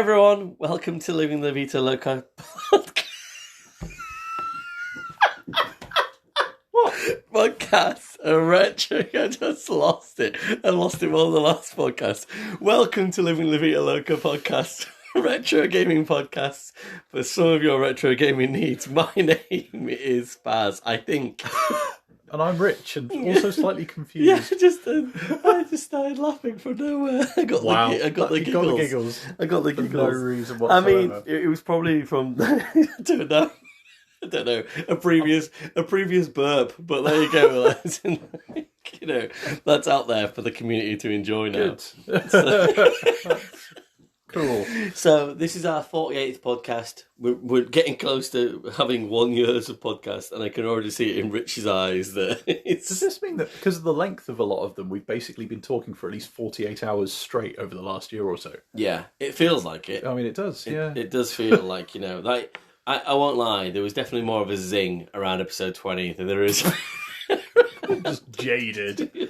everyone, welcome to Living La Vita Loca podcast. A retro. I just lost it. I lost it on the last podcast. Welcome to Living La Vita Loca podcast, retro gaming podcast for some of your retro gaming needs. My name is Baz, I think. And I'm Rich, and also slightly confused. Yeah, I just started laughing from nowhere. I got the giggles. I got the giggles. No reason whatsoever. I mean, it was probably from I don't know a previous burp, but there you go. That's out there for the community to enjoy now. Good. Cool. So this is our 48th podcast. We're getting close to having 1 year of podcast, and I can already see it in Rich's eyes that it's... Does this mean that because of the length of a lot of them, we've basically been talking for at least 48 hours straight over the last year or so? Yeah, it feels like it. I mean, it does, yeah. It does feel like, like, I won't lie, there was definitely more of a zing around episode 20 than there is... Just jaded.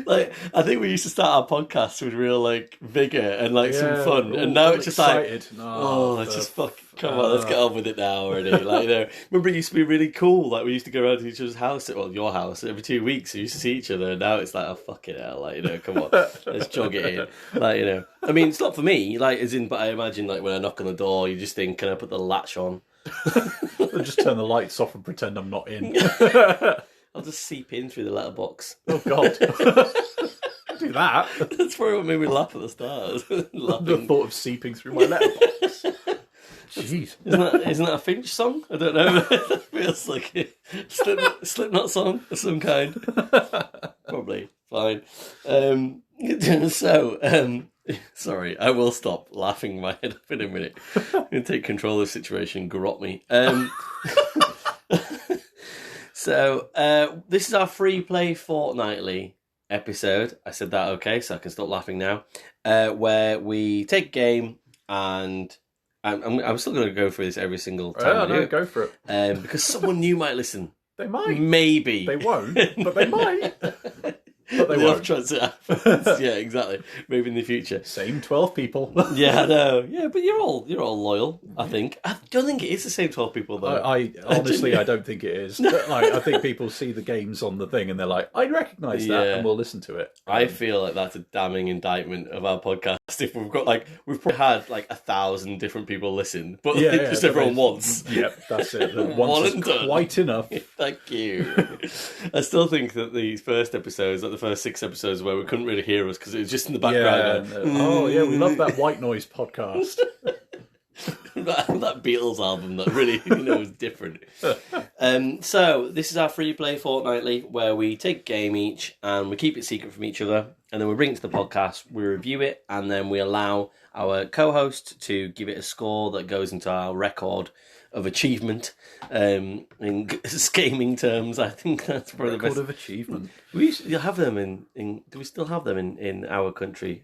Like, I think we used to start our podcast with real, vigour and, some fun. And now it's just excited. let's just come on, let's get on with it now already. Remember it used to be really cool. Like, we used to go around to each other's house, well, your house, every 2 weeks. We used to see each other. And now it's like, oh, fucking hell. Come on, let's jog it in. I mean, it's not for me, but I imagine, when I knock on the door, you just think, can I put the latch on? I'll just turn the lights off and pretend I'm not in. I'll just seep in through the letterbox. Oh, God. Do that. That's probably what made me laugh at the start. The thought of seeping through my letterbox. Jeez. Isn't that a Finch song? I don't know. That feels like a Slipknot song of some kind. Probably. Fine. Sorry, I will stop laughing my head up in a minute. I'm going to take control of the situation. Garrot me. So, this is our Freeplay Fortnightly episode. I said that okay, so I can stop laughing now. Where we take a game, and I'm still going to go through this every single time. No, go for it. Because someone new might listen. They might. Maybe. They won't, but they might. But they won't. Chance it happens. Yeah, exactly. Maybe in the future. Same 12 people. Yeah, I know. Yeah, but you're all loyal, I think. I don't think it is the same 12 people, though. I honestly, I don't think it is. I think people see the games on the thing and they're like, I recognise that, and we'll listen to it. I feel like that's a damning indictment of our podcast. If we've probably had 1,000 different people listen, but just everyone once. Yep, that's it. Once is quite enough. Thank you. I still think that these first episodes, the first 6 episodes where we couldn't really hear us because it was just in the background. Yeah, we love that white noise podcast. that Beatles album that really was different. So this is our Freeplay Fortnightly, where we take a game each and we keep it secret from each other, and then we bring it to the podcast, we review it, and then we allow our co-host to give it a score that goes into our record of achievement. In gaming terms, I think that's probably the best. Record of achievement. We used to have them in. Do we still have them in our country?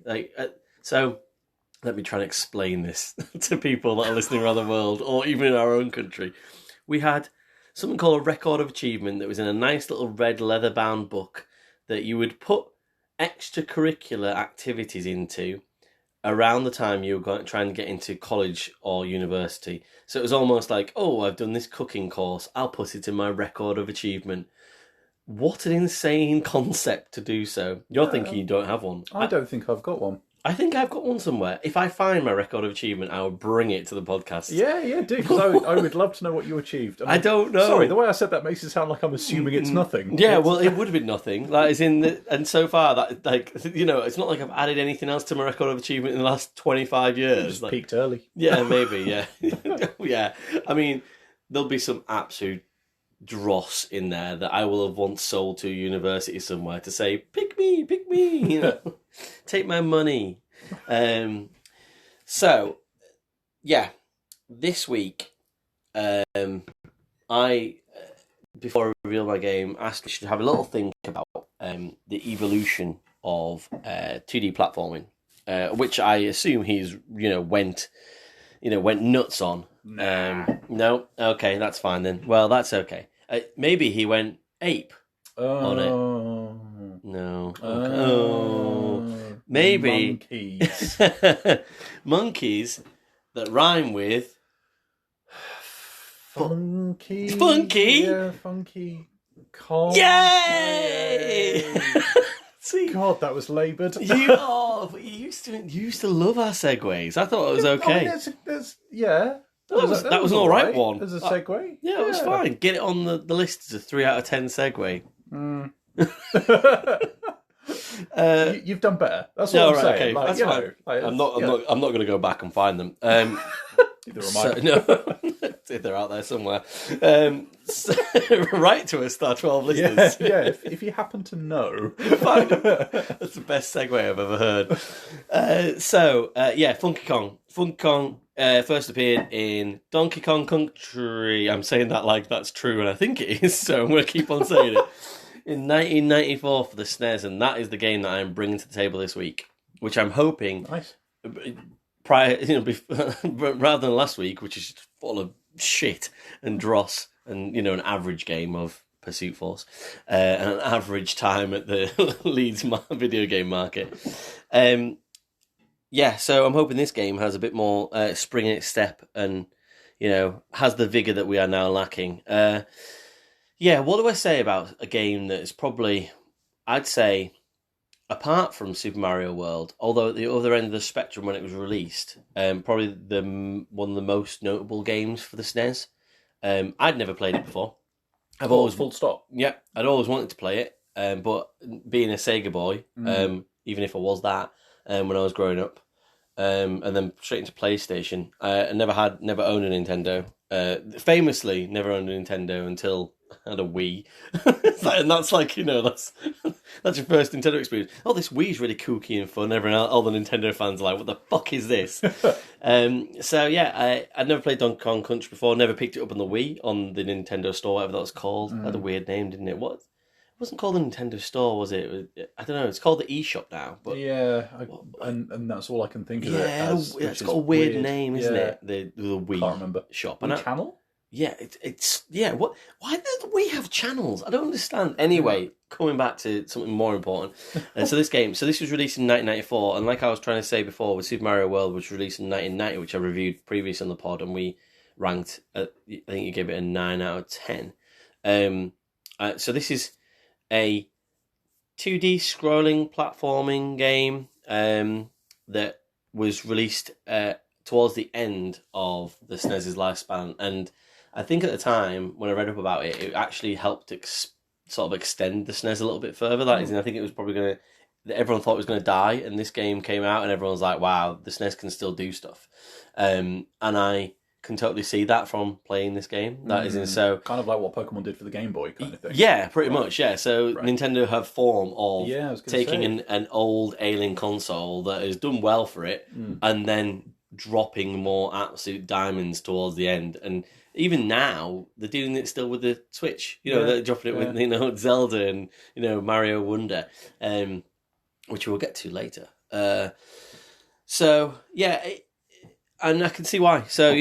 So let me try and explain this to people that are listening around the world, or even in our own country. We had something called a record of achievement that was in a nice little red leather-bound book that you would put extracurricular activities into around the time you were trying to get into college or university. So it was almost like, I've done this cooking course, I'll put it in my record of achievement. What an insane concept to do so. You're thinking you don't have one. I don't think I've got one. I think I've got one somewhere. If I find my record of achievement, I will bring it to the podcast. Yeah, do, because I would love to know what you achieved. I don't know. Sorry, the way I said that makes it sound like I'm assuming it's nothing. Yeah, well, it would have been nothing. And so far, that it's not like I've added anything else to my record of achievement in the last 25 years. Just peaked early. Yeah, maybe, yeah. Yeah, I mean, there'll be some absolute dross in there that I will have once sold to a university somewhere to say, pick me, take my money. So, yeah, this week, I, before I reveal my game, asked you should have a little think about the evolution of 2D platforming, which I assume he's, went nuts on. No? Okay, that's fine then. Well, that's okay. Maybe he went ape on it. No. Maybe. Monkeys. Monkeys that rhyme with funky. Funky. Funky. Kong. Yay! See, God, that was laboured. you used to love our segues. I thought it was okay. I mean, yeah. That was an all right one. As a segue. Yeah, it was fine. Get it on the list as a 3 out of 10 segue. You've done better. That's what I'm saying. Okay, that's fine. I'm not going to go back and find them. Neither am I. No, they're out there somewhere. Write to us, Star 12 listeners. Yeah. If you happen to know, find them. That's the best segue I've ever heard. Funky Kong. Funky Kong first appeared in Donkey Kong Country. I'm saying that like that's true, and I think it is. So I'm going to keep on saying it. In 1994 for the SNES, and that is the game that I'm bringing to the table this week, which I'm hoping prior, rather than last week, which is just full of shit and dross, and an average game of Pursuit Force, and an average time at the Leeds video game market. So I'm hoping this game has a bit more spring in its step, and has the vigor that we are now lacking. What do I say about a game that is probably, I'd say, apart from Super Mario World, although at the other end of the spectrum when it was released, probably one of the most notable games for the SNES. I'd never played it before. I've always full stop. Yeah, I'd always wanted to play it, but being a Sega boy, even if I was that when I was growing up, and then straight into PlayStation, I never owned a Nintendo. Famously, never owned a Nintendo until I had a Wii. And that's like, that's your first Nintendo experience. Oh, this Wii's really kooky and fun. All the Nintendo fans are like, what the fuck is this? I'd never played Donkey Kong Country before, never picked it up on the Wii, on the Nintendo Store, whatever that was called. It had a weird name, didn't it? What? It wasn't called the Nintendo Store, was it? I don't know. It's called the eShop now. But and that's all I can think of. Yeah, it's got a weird name, isn't it? The Wii Can't remember. shop. Channel? Yeah, What? Why do we have channels? I don't understand. Anyway, coming back to something more important. So this was released in 1994, and like I was trying to say before, with Super Mario World was released in 1990, which I reviewed previously on the pod, and we ranked. I think you gave it a 9 out of 10. So this is a 2D scrolling platforming game that was released towards the end of the SNES's lifespan, and I think at the time when I read up about it, it actually helped sort of extend the SNES a little bit further. That is, and I think it was probably everyone thought it was going to die, and this game came out, and everyone was like, "Wow, the SNES can still do stuff," and I can totally see that from playing this game. That is, so kind of like what Pokemon did for the Game Boy, kind of thing. Yeah, pretty much. Yeah, so Nintendo have form of taking an old alien console that has done well for it, and then dropping more absolute diamonds towards the end. And even now, they're doing it still with the Switch. They're dropping it with Zelda and Mario Wonder, which we'll get to later. And I can see why. So,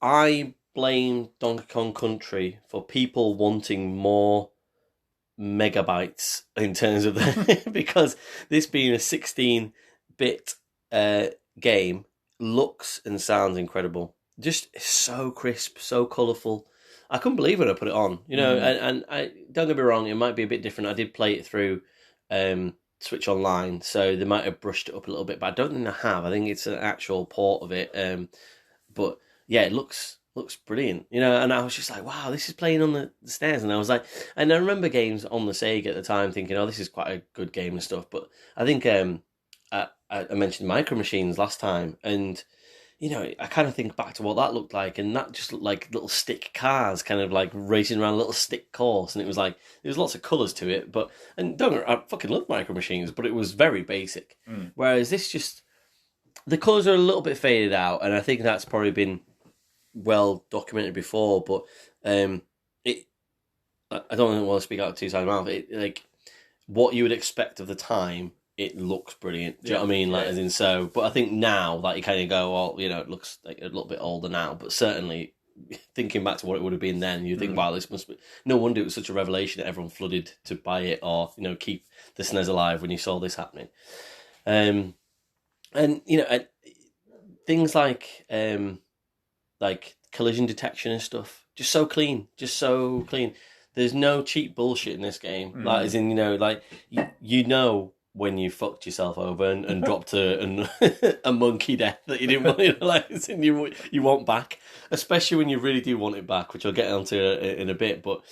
I blame Donkey Kong Country for people wanting more megabytes in terms of because this being a 16-bit game looks and sounds incredible. Just so crisp, so colourful. I couldn't believe when I put it on, and I don't get me wrong, it might be a bit different. I did play it through Switch Online, so they might have brushed it up a little bit, but I don't think they have. I think it's an actual port of it. But yeah, it looks brilliant, and I was just like, wow, this is playing on the SNES. And I was like, and I remember games on the Sega at the time thinking, oh, this is quite a good game and stuff. But I think I mentioned Micro Machines last time, and I kind of think back to what that looked like, and that just looked like little stick cars kind of like racing around a little stick course, and it was like, there was lots of colours to it, I fucking love Micro Machines, but it was very basic. Whereas this the colours are a little bit faded out, and I think that's probably been well documented before, but I don't want to speak out of two sides of my mouth. Like, what you would expect of the time, it looks brilliant. Do you know what I mean? Like, as in, so, but I think now, like, you kind of go, well, it looks like a little bit older now, but certainly thinking back to what it would have been then, you think, wow, this must be, no wonder it was such a revelation that everyone flooded to buy it or, keep the SNES alive when you saw this happening. things like collision detection and stuff, just so clean. There's no cheap bullshit in this game. Like, as in, you know when you fucked yourself over and dropped a monkey death that you didn't want, you want back, especially when you really do want it back, which I'll get onto in a bit. But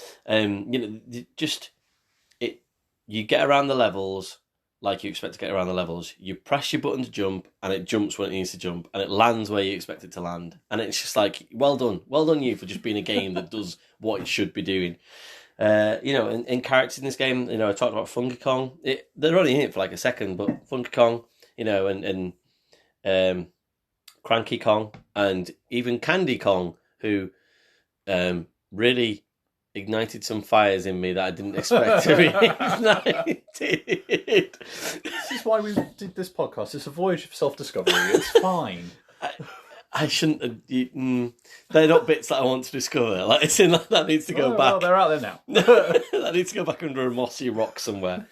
you get around the levels like you expect to get around the levels. You press your button to jump, and it jumps when it needs to jump, and it lands where you expect it to land. And it's just like, well done you for just being a game that does what it should be doing. And characters in this game, I talked about Funky Kong. They're only in it for like a second, but Funky Kong, and Cranky Kong, and even Candy Kong, who really ignited some fires in me that I didn't expect to be ignited. This is why we did this podcast. It's a voyage of self-discovery. It's fine. I shouldn't have... they're not bits that I want to discover. Like, it's in that needs to go back. Well, they're out there now. That needs to go back under a mossy rock somewhere.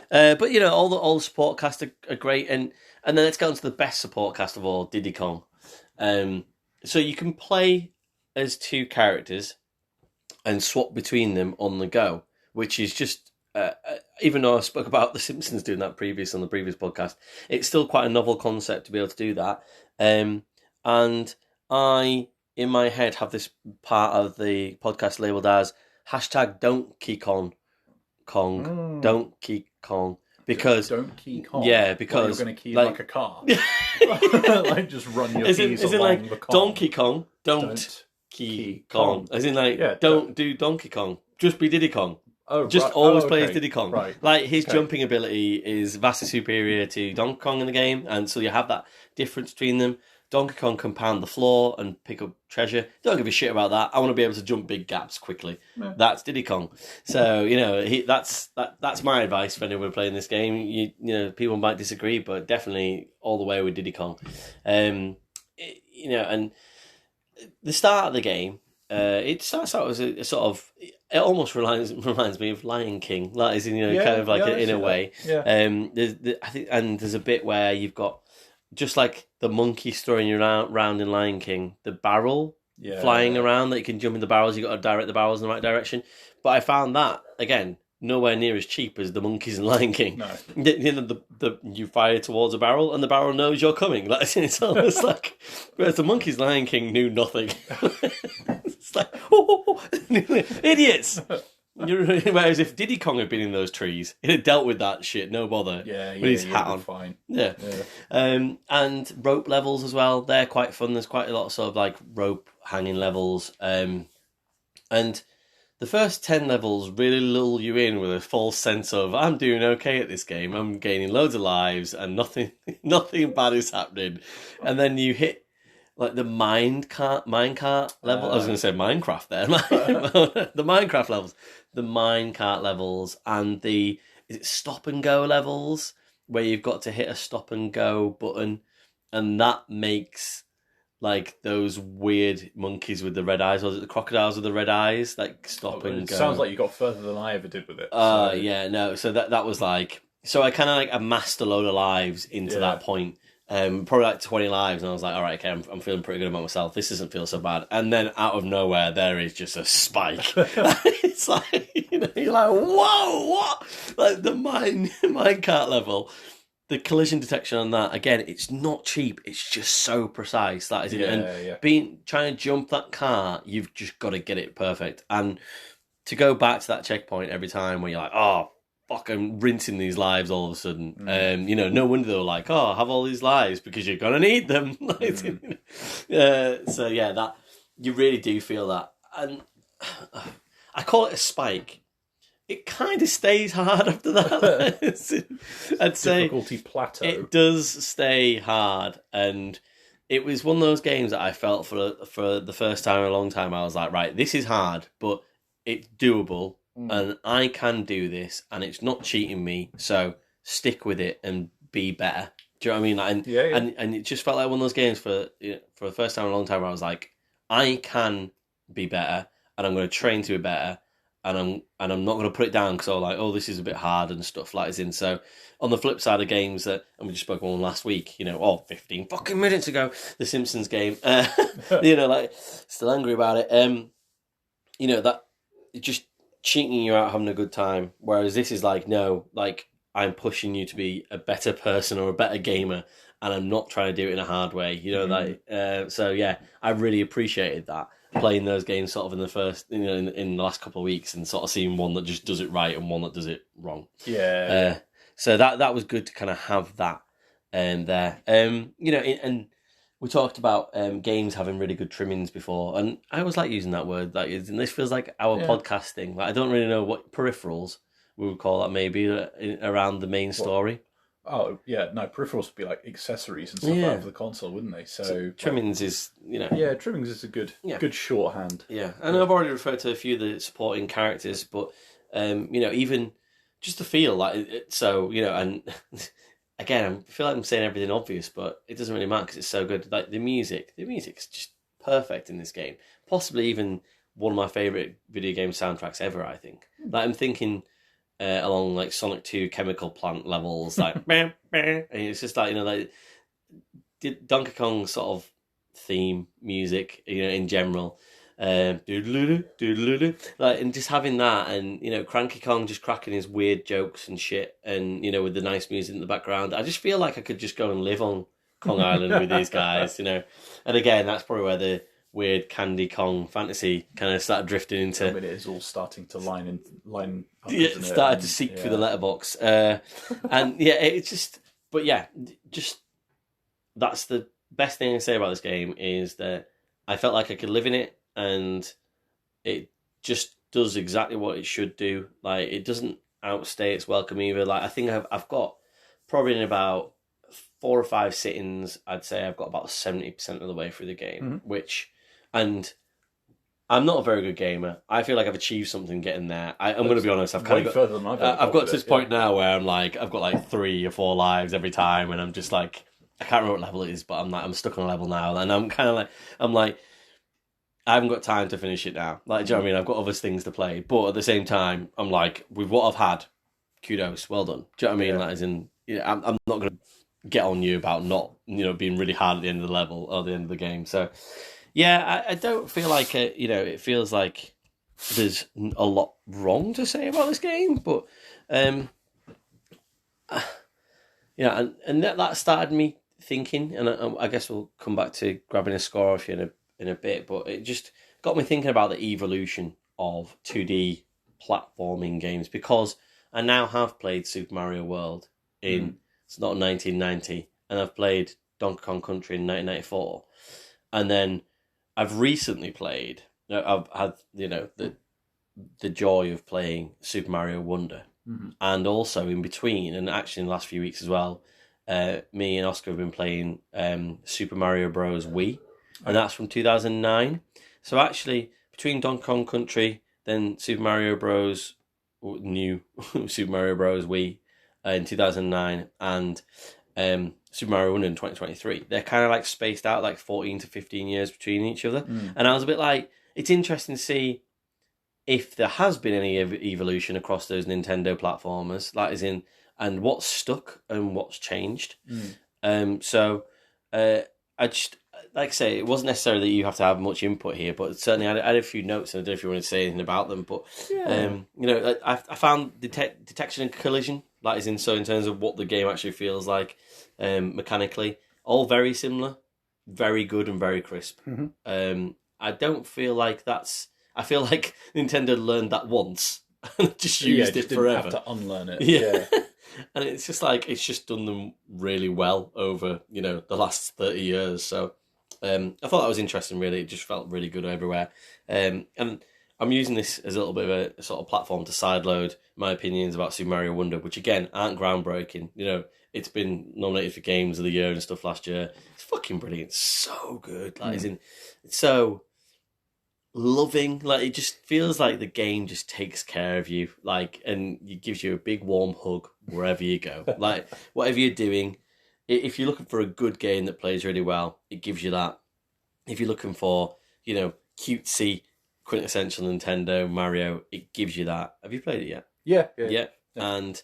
But, all the support cast are great. And then let's go on to the best support cast of all, Diddy Kong. So you can play as two characters and swap between them on the go, which is just... even though I spoke about The Simpsons doing that on the previous podcast, it's still quite a novel concept to be able to do that. And I, in my head, have this part of the podcast labelled as #Donkey Kong. Donkey Kong. Because... Donkey Kong? Yeah, because... You're going to key like a car. Like, just run your keys along the Kong. Donkey Kong, don't key Kong. As in, don't do Donkey Kong. Just be Diddy Kong. Always play as Diddy Kong. Right. Like, his jumping ability is vastly superior to Donkey Kong in the game, and so you have that difference between them. Donkey Kong can pound the floor and pick up treasure. Don't give a shit about that. I want to be able to jump big gaps quickly. Yeah. That's Diddy Kong. So, that's my advice for anyone playing this game. People might disagree, but definitely all the way with Diddy Kong. And the start of the game, it starts out as a sort of... It almost reminds me of Lion King, in a way. Yeah. I think, and there's a bit where you've got, just like the monkey throwing you around in Lion King, the barrel flying around that you can jump in the barrels. You've got to direct the barrels in the right direction. But I found that, again, nowhere near as cheap as the monkeys in Lion King. No. You fire towards a barrel and the barrel knows you're coming. It's almost like, whereas the monkeys in Lion King knew nothing. It's like, idiots! Whereas if Diddy Kong had been in those trees, he'd have dealt with that shit, no bother. With his hat on. Fine. Yeah. And rope levels as well, they're quite fun. There's quite a lot of sort of like rope hanging levels. And the first 10 levels really lull you in with a false sense of, I'm doing okay at this game. I'm gaining loads of lives and nothing bad is happening. And then you hit like the minecart level. I was going to say Minecraft there. The Minecraft levels. The minecart levels and is it stop and go levels where you've got to hit a stop and go button, and that makes like those weird monkeys with the red eyes, or is it the crocodiles with the red eyes, like stop and go. It sounds like you got further than I ever did with it. So that was like, so I kind of like amassed a load of lives into that point. Probably like 20 lives, and I was like, all right, okay, I'm feeling pretty good about myself. This doesn't feel so bad. And then out of nowhere, there is just a spike. It's like, you're like, whoa, what? Like the minecart level, the collision detection on that, again, it's not cheap. It's just so precise. That is it. And trying to jump that car, you've just got to get it perfect. And to go back to that checkpoint every time where you're like, oh, fuck, I'm rinsing these lives all of a sudden. No wonder they were like, oh, have all these lives because you're going to need them. That you really do feel that. And I call it a spike. It kind of stays hard after that. I'd say difficulty plateau. It does stay hard. And it was one of those games that I felt for the first time in a long time. I was like, right, this is hard, but it's doable. And I can do this, and it's not cheating me, so stick with it and be better. Do you know what I mean? And it just felt like one of those games for the first time in a long time where I was like, I can be better, and I'm going to train to be better, and I'm not going to put it down because I'm like, oh, this is a bit hard and stuff like that. So on the flip side of games that, and we just spoke on last week, 15 fucking minutes ago, the Simpsons game, like still angry about it. That just cheating you out having a good time. Whereas this is like, no, like I'm pushing you to be a better person or a better gamer, and I'm not trying to do it in a hard way. So yeah, I really appreciated that, playing those games sort of in the first, in the last couple of weeks, and sort of seeing one that just does it right and one that does it wrong. Yeah. So that was good to kind of have that there. And we talked about games having really good trimmings before, and I always like using that word. Like, and this feels like our podcasting. Like, I don't really know what peripherals we would call that, maybe around the main story. Oh yeah, no, peripherals would be like accessories and stuff like that for the console, wouldn't they? So trimmings is trimmings is a good shorthand. Yeah, and I've already referred to a few of the supporting characters, but even just to feel like it. So and. Again, I feel like I'm saying everything obvious, but it doesn't really matter because it's so good. Like the music's just perfect in this game. Possibly even one of my favourite video game soundtracks ever, I think. Like I'm thinking along like Sonic 2 chemical plant levels, like and it's just like, like Donkey Kong sort of theme music, in general. Like, and just having that, and Cranky Kong just cracking his weird jokes and shit, and with the nice music in the background. I just feel like I could just go and live on Kong Island with these guys, And again, that's probably where the weird Candy Kong fantasy kind of started drifting into. I mean, it is all starting to line up. Yeah, it started to seep through the letterbox, and it's just. But yeah, just that's the best thing I can say about this game is that I felt like I could live in it. And it just does exactly what it should do. Like, it doesn't outstay its welcome either. Like, I think I've got probably in about 4 or 5 sittings, I'd say I've got about 70% of the way through the game. And I'm not a very good gamer. I feel like I've achieved something getting there. I'm going to be honest. I've kind of got further than I've got to this point now where I'm like, I've got like 3 or 4 lives every time, and I'm just like, I can't remember what level it is, but I'm stuck on a level now, and I'm kind of like. I haven't got time to finish it now. Like, do you know what I mean? I've got other things to play. But at the same time, I'm like, with what I've had, kudos, well done. Do you know what I mean? Yeah. Like, as in, I'm not going to get on you about not, being really hard at the end of the level or the end of the game. So, yeah, I don't feel like, it feels like there's a lot wrong to say about this game. But, and that started me thinking, and I guess we'll come back to grabbing a score off you in a bit, but it just got me thinking about the evolution of 2D platforming games, because I now have played Super Mario World it's not 1990, and I've played Donkey Kong Country in 1994, and then I've recently played. I've had the joy of playing Super Mario Wonder, and also in between, and actually in the last few weeks as well, me and Oscar have been playing Super Mario Bros. Wii. And that's from 2009. So actually, between Donkey Kong Country, then Super Mario Bros. New Super Mario Bros. Wii in 2009, and Super Mario Wonder in 2023, they're kind of like spaced out like 14 to 15 years between each other. And I was a bit like, it's interesting to see if there has been any evolution across those Nintendo platformers, like as in, and what's stuck and what's changed. So I just, like I say, it wasn't necessarily that you have to have much input here, but certainly I had a few notes, and I don't know if you want to say anything about them. But I found detection and collision, like as in, so in terms of what the game actually feels like mechanically, all very similar, very good and very crisp. I don't feel like that's. I feel like Nintendo learned that once and just used it forever. Didn't have to unlearn it. Yeah. And it's just like, it's just done them really well over, the last 30 years. So I thought that was interesting, really. It just felt really good everywhere. And I'm using this as a little bit of a sort of platform to sideload my opinions about Super Mario Wonder, which, again, aren't groundbreaking. It's been nominated for Games of the Year and stuff last year. It's fucking brilliant. It's so good. Like, it's so loving. Like, it just feels like the game just takes care of you, like, and it gives you a big warm hug wherever you go. Like, whatever you're doing, if you're looking for a good game that plays really well, it gives you that. If you're looking for, cutesy quintessential Nintendo Mario. It gives you that. Have you played it yet? Yeah. And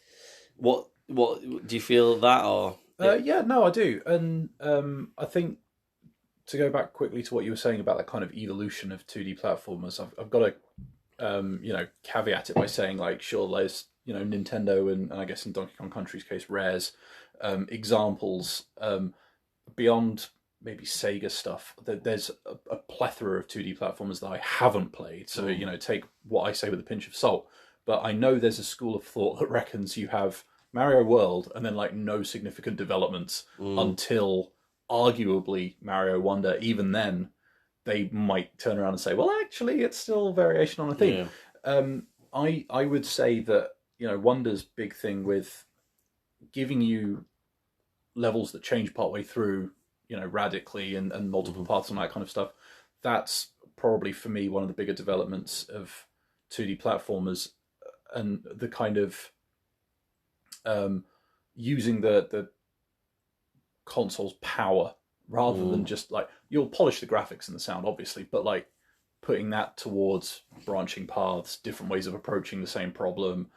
what do you feel that or? No, I do, and I think to go back quickly to what you were saying about that kind of evolution of 2D platformers, I've got to caveat it by saying, like, sure, there's Nintendo and I guess in Donkey Kong Country's case, Rare's examples beyond maybe Sega stuff. There's a plethora of 2D platformers that I haven't played, so take what I say with a pinch of salt. But I know there's a school of thought that reckons you have Mario World and then like no significant developments until arguably Mario Wonder. Even then, they might turn around and say, well, actually, it's still variation on a theme. I would say that Wonder's big thing with giving you levels that change partway through, radically and multiple paths and that kind of stuff. That's probably for me one of the bigger developments of 2D platformers, and the kind of using the console's power rather than just like, you'll polish the graphics and the sound obviously, but like putting that towards branching paths, different ways of approaching the same problem,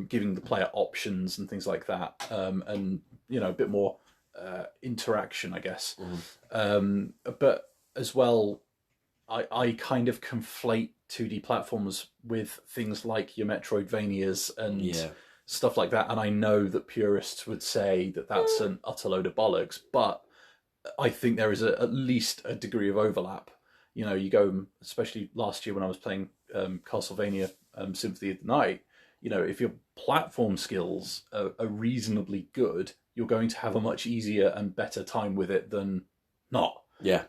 giving the player options and things like that, and a bit more interaction, I guess. But as well, I kind of conflate 2D platforms with things like your Metroidvanias and stuff like that, and I know that purists would say that that's an utter load of bollocks, but I think there is at least a degree of overlap. You go, especially last year when I was playing Castlevania Symphony of the Night, if your platform skills are reasonably good, you're going to have a much easier and better time with it than not. Yeah.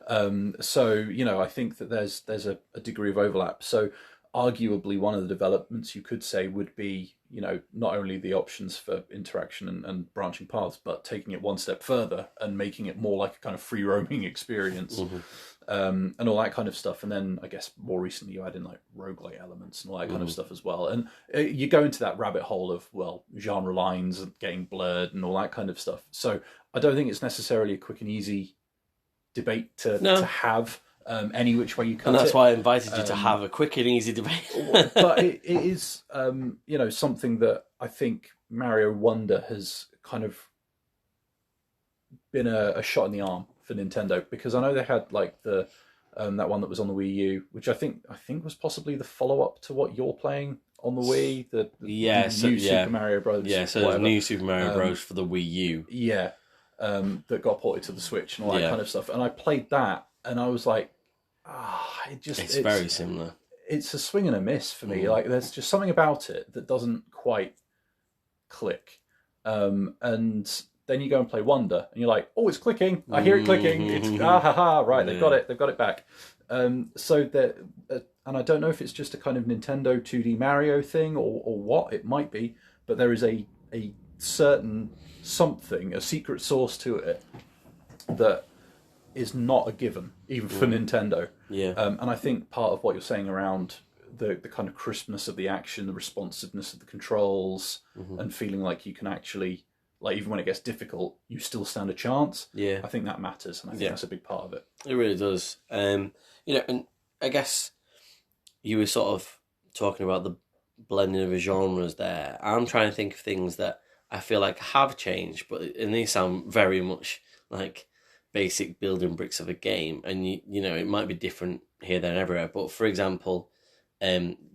So, I think that there's a degree of overlap. So arguably one of the developments you could say would be, not only the options for interaction and branching paths, but taking it one step further and making it more like a kind of free roaming experience. And all that kind of stuff. And then I guess more recently you add in like roguelite elements and all that kind of stuff as well. And you go into that rabbit hole of, genre lines and getting blurred and all that kind of stuff. So I don't think it's necessarily a quick and easy debate to have any which way you cut it. And that's why I invited you to have a quick and easy debate. But it is, something that I think Mario Wonder has kind of been a shot in the arm for Nintendo, because I know they had like the that one that was on the Wii U, which I think was possibly the follow up to what you're playing on the Wii, the new Super Mario Bros. Yeah, so there's new Super Mario Bros. For the Wii U. Yeah, that got ported to the Switch and all that kind of stuff. And I played that, and I was like, it's very similar. It's a swing and a miss for me. Like there's just something about it that doesn't quite click, and then you go and play Wonder, and you're like, oh, it's clicking. I hear it clicking. It's right. They've got it. They've got it back. So that, and I don't know if it's just a kind of Nintendo 2D Mario thing or what it might be, but there is a certain something, a secret sauce to it that is not a given, even for Nintendo. Yeah. And I think part of what you're saying around the kind of crispness of the action, the responsiveness of the controls, and feeling like you can actually, like, even when it gets difficult, you still stand a chance. Yeah. I think that matters, and I think that's a big part of it. It really does. And I guess you were sort of talking about the blending of the genres there. I'm trying to think of things that I feel like have changed, and they sound very much like basic building bricks of a game. And, it might be different here, there, and everywhere. But, for example,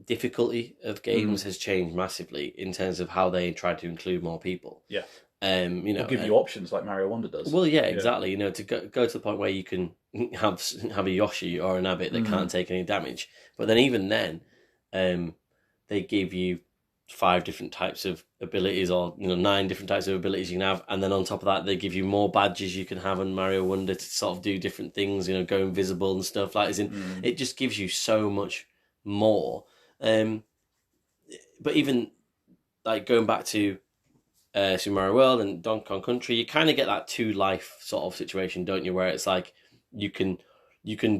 difficulty of games has changed massively in terms of how they try to include more people. Yeah. They'll give you options like Mario Wonder does. Well, yeah, exactly. To go to the point where you can have a Yoshi or an Abbott that can't take any damage. But then even then, they give you 5 different types of abilities, or 9 different types of abilities you can have, and then on top of that, they give you more badges you can have in Mario Wonder to sort of do different things. Go invisible and stuff like that. It just gives you so much more. But even like going back to Super Mario World and Donkey Kong Country, you kind of get that 2 life sort of situation, don't you? Where it's like you can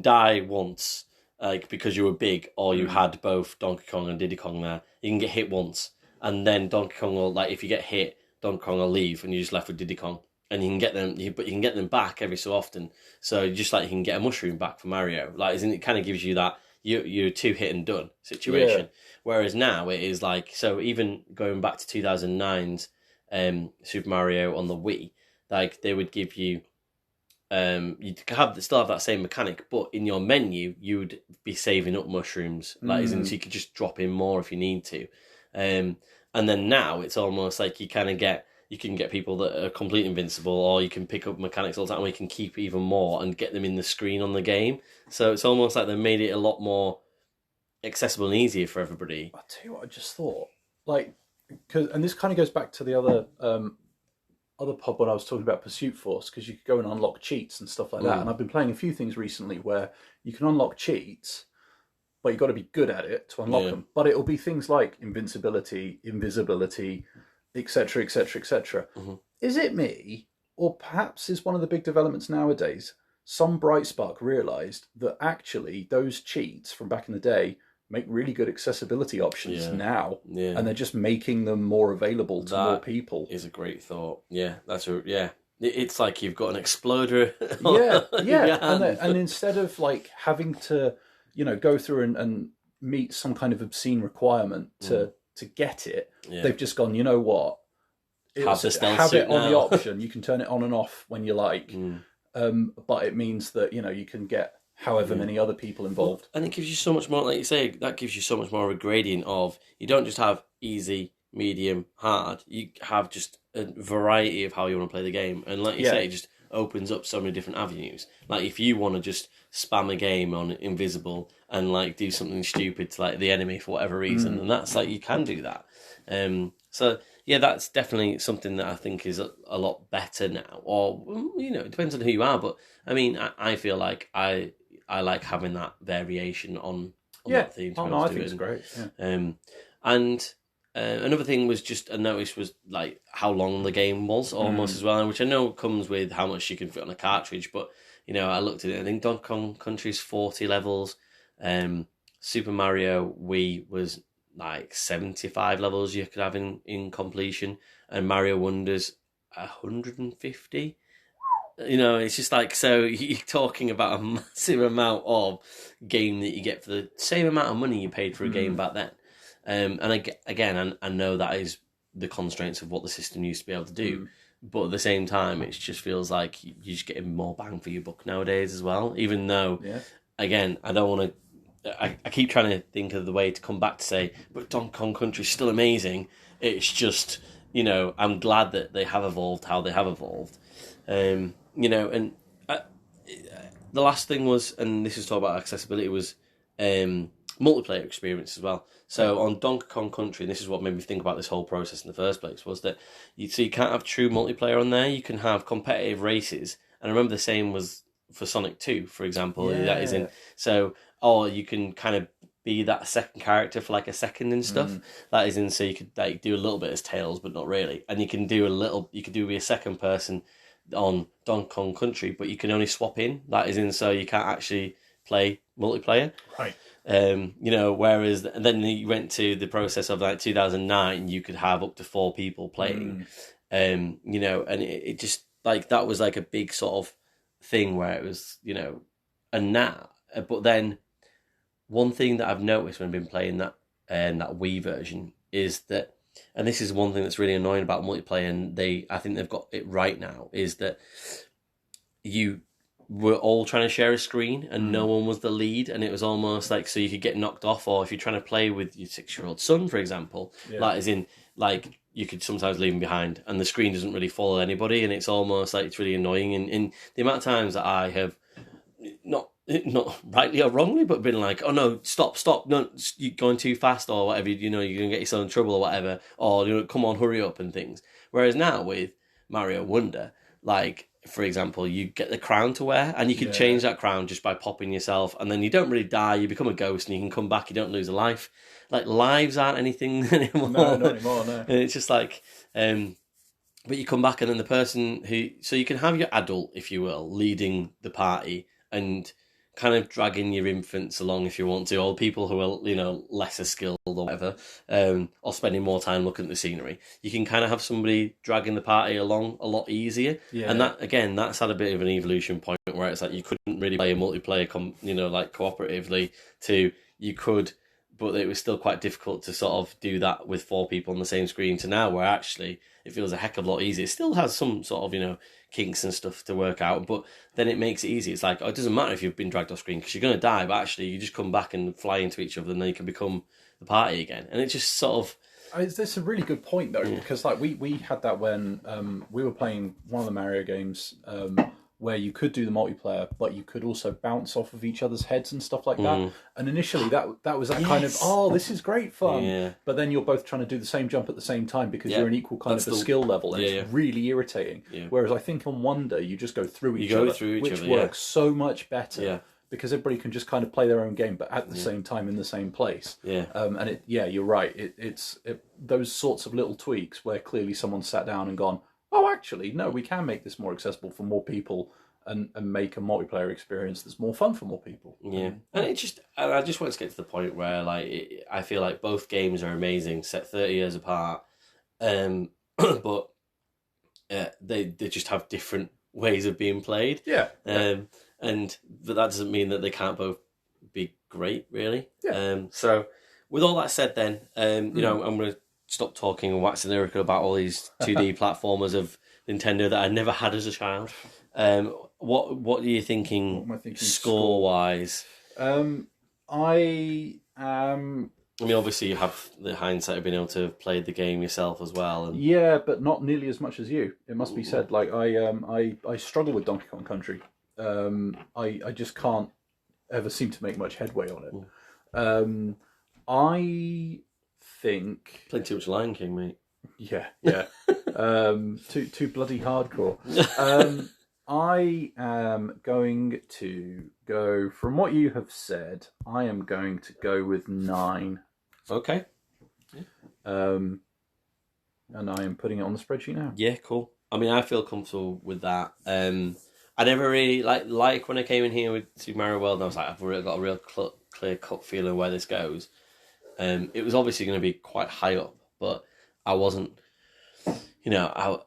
die once, like because you were big, or you had both Donkey Kong and Diddy Kong there. You can get hit once, and then Donkey Kong will, like, if you get hit, Donkey Kong will leave, and you're just left with Diddy Kong, and you can get them, but you can get them back every so often. So just like you can get a mushroom back for Mario, like, isn't it? Kind of gives you that. you're two hit and done situation. Yeah. Whereas now it is like, so even going back to 2009's Super Mario on the Wii, like they would give you you'd still have that same mechanic, but in your menu you would be saving up mushrooms, like as in, so you could just drop in more if you need to. And then now it's almost like you can get people that are completely invincible, or you can pick up mechanics all the time where you can keep even more and get them in the screen on the game. So it's almost like they've made it a lot more accessible and easier for everybody. I'll tell you what I just thought. Like, and this kind of goes back to the other pod when I was talking about Pursuit Force, because you could go and unlock cheats and stuff like that. And I've been playing a few things recently where you can unlock cheats, but you've got to be good at it to unlock them. But it'll be things like invincibility, invisibility, etc., etc., etc. Is it me, or perhaps is one of the big developments nowadays, some bright spark realised that actually those cheats from back in the day make really good accessibility options now, and they're just making them more available to more people. Is a great thought. It's like you've got an exploder. And instead of like having to, go through and meet some kind of obscene requirement to get it, they've just gone, you know what? Have it on the option. You can turn it on and off when you like, but it means that you can get however many other people involved. And it gives you so much more, like you say, that gives you so much more of a gradient of, you don't just have easy, medium, hard. You have just a variety of how you want to play the game. And like you say, it just opens up so many different avenues. Like if you want to just spam a game on invisible and like do something stupid to like the enemy for whatever reason, and that's like, you can do that. So yeah, that's definitely something that I think is a lot better now. Or, it depends on who you are. But I mean, I feel like I like having that variation on that theme. I think it's great. Yeah. And another thing was just I noticed was like how long the game was almost as well, which I know comes with how much you can fit on a cartridge. But I looked at it. I think Donkey Kong Country's 40 levels. Super Mario Wii was like 75 levels you could have in completion, and Mario Wonder's 150. It's just like, so you're talking about a massive amount of game that you get for the same amount of money you paid for a game back then. And I know that is the constraints of what the system used to be able to do. But at the same time, it just feels like you're just getting more bang for your buck nowadays as well. Even though, again, I don't want to... I keep trying to think of the way to come back to say, but Donkey Kong Country is still amazing. It's just, I'm glad that they have evolved how they have evolved. And the last thing was, and this is talk about accessibility, was multiplayer experience as well. So on Donkey Kong Country, and this is what made me think about this whole process in the first place, was that you can't have true multiplayer on there. You can have competitive races, and I remember the same was for Sonic 2, for example. That is in or you can kind of be that second character for like a second and stuff. That is in, so you could like do a little bit as Tails, but not really. And you can do be a second person on Donkey Kong Country, but you can only swap in. That is in, so you can't actually play multiplayer. Right. Whereas then you went to the process of like 2009, you could have up to 4 people playing. And it just like, that was like a big sort of thing where it was, and now, but then one thing that I've noticed when I've been playing that Wii version is that, and this is one thing that's really annoying about multiplayer, and I think they've got it right now, is that you were all trying to share a screen and no one was the lead, and it was almost like, so you could get knocked off, or if you're trying to play with your 6-year-old son, for example, like as in, like, you could sometimes leave him behind and the screen doesn't really follow anybody, and it's almost like it's really annoying. And the amount of times that I have not rightly or wrongly, but been like, oh no, stop, no, you're going too fast or whatever, you're going to get yourself in trouble or whatever, or come on, hurry up and things. Whereas now with Mario Wonder, like, for example, you get the crown to wear, and you can change that crown just by popping yourself, and then you don't really die, you become a ghost, and you can come back, you don't lose a life. Like, lives aren't anything anymore. No, not anymore, no. And it's just like, but you come back, and then the person so you can have your adult, if you will, leading the party, and kind of dragging your infants along if you want to, or people who are, lesser skilled or whatever, or spending more time looking at the scenery, you can kind of have somebody dragging the party along a lot easier. Yeah. And that, again, that's had a bit of an evolution point where it's like you couldn't really play a multiplayer, like cooperatively to you could, but it was still quite difficult to sort of do that with 4 people on the same screen to now where actually it feels a heck of a lot easier. It still has some sort of, kinks and stuff to work out, but then it makes it easy. It's like, it doesn't matter if you've been dragged off screen because you're going to die, but actually you just come back and fly into each other and then you can become the party again. And it just sort of... It's a really good point though, because like we had that when we were playing one of the Mario games where you could do the multiplayer, but you could also bounce off of each other's heads and stuff like that. And initially that was that kind of, this is great fun. Yeah. But then you're both trying to do the same jump at the same time because you're an equal kind of a skill level, and it's really irritating. Yeah. Whereas I think on Wonder you just go through each other, which works so much better. Yeah. Because everybody can just kind of play their own game, but at the same time in the same place. Yeah. And you're right. It's those sorts of little tweaks where clearly someone sat down and gone, oh, actually, no, we can make this more accessible for more people and make a multiplayer experience that's more fun for more people. Yeah. And I just want to get to the point where I feel like both games are amazing, set 30 years apart, but they just have different ways of being played. Yeah. But that doesn't mean that they can't both be great, really. Yeah. So, with all that said, then I'm going to stop talking and waxing lyrical about all these 2D platformers of Nintendo that I never had as a child. What are you thinking? What am I thinking score wise? I am. I mean, obviously, you have the hindsight of being able to have played the game yourself as well. And... Yeah, but not nearly as much as you. It must be said. Like I struggle with Donkey Kong Country. I just can't ever seem to make much headway on it. I think playing too much Lion King, mate. Yeah. Too bloody hardcore. I am going to go from what you have said. I am going to go with 9. Okay. And I am putting it on the spreadsheet now. Yeah, cool. I mean, I feel comfortable with that. I never really like when I came in here with Super Mario World, and I was like, I've really got a real clear cut feeling where this goes. It was obviously going to be quite high up, but I wasn't. I